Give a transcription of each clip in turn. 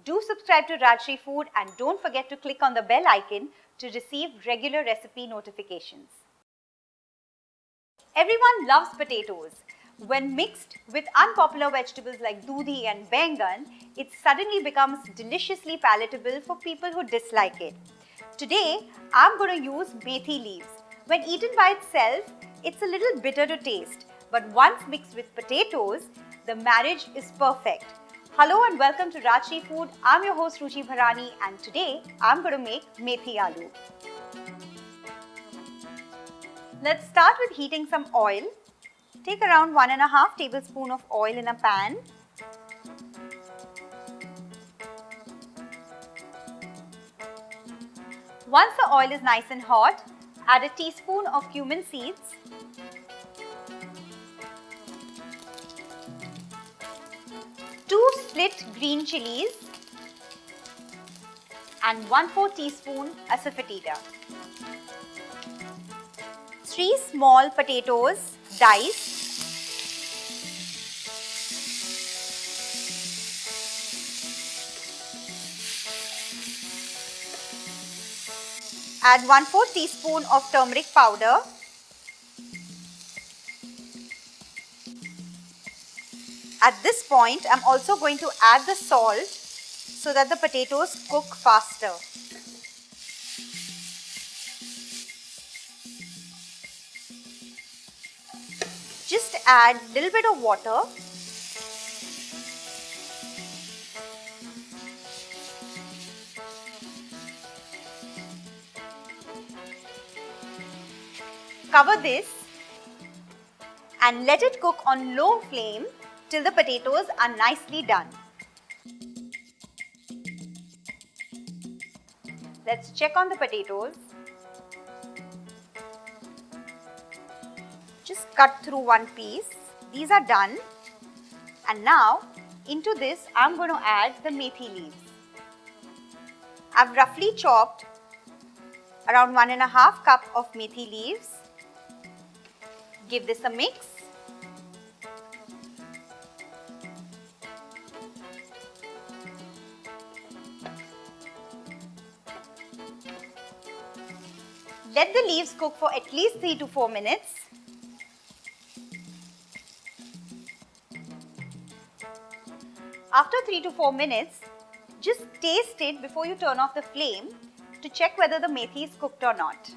Do subscribe to Rajshri Food and don't forget to click on the bell icon to receive regular recipe notifications. Everyone loves potatoes. When mixed with unpopular vegetables like doodhi and bengan, it suddenly becomes deliciously palatable for people who dislike it. Today, I'm going to use methi leaves. When eaten by itself, it's a little bitter to taste, but once mixed with potatoes, the marriage is perfect. Hello and welcome to Rajshri Food. I'm your host Ruchi Bharani and today I'm going to make Methi Aloo. Let's start with heating some oil. Take around 1.5 tablespoons of oil in a pan. Once the oil is nice and hot, add a teaspoon of cumin seeds, 2 slit green chillies and 1/4 teaspoon Asafoetida. 3 small potatoes diced, add 1/4 teaspoon of turmeric powder, at this point I'm also going to add the salt so that the potatoes cook faster. Just add a little bit of water. Cover this and let it cook on low flame till the potatoes are nicely done. Let's check on the potatoes. Just cut through one piece. These are done. And now into this I'm going to add the methi leaves. I've roughly chopped around 1.5 cup of methi leaves. Give this a mix. Let the leaves cook for at least 3 to 4 minutes. After 3 to 4 minutes, just taste it before you turn off the flame to check whether the methi is cooked or not.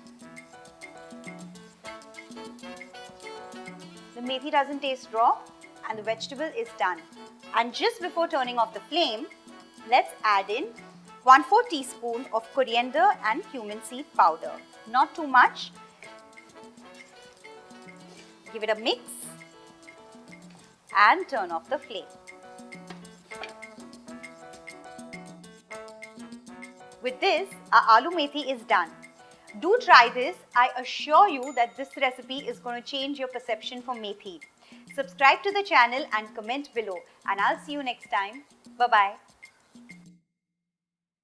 The methi doesn't taste raw and the vegetable is done. And just before turning off the flame, let's add in 1/4 teaspoon of coriander and cumin seed powder. Not too much. Give it a mix and turn off the flame. With this, our aloo methi is done. Do try this. I assure you that this recipe is going to change your perception for methi. Subscribe to the channel and comment below. And I'll see you next time. Bye-bye.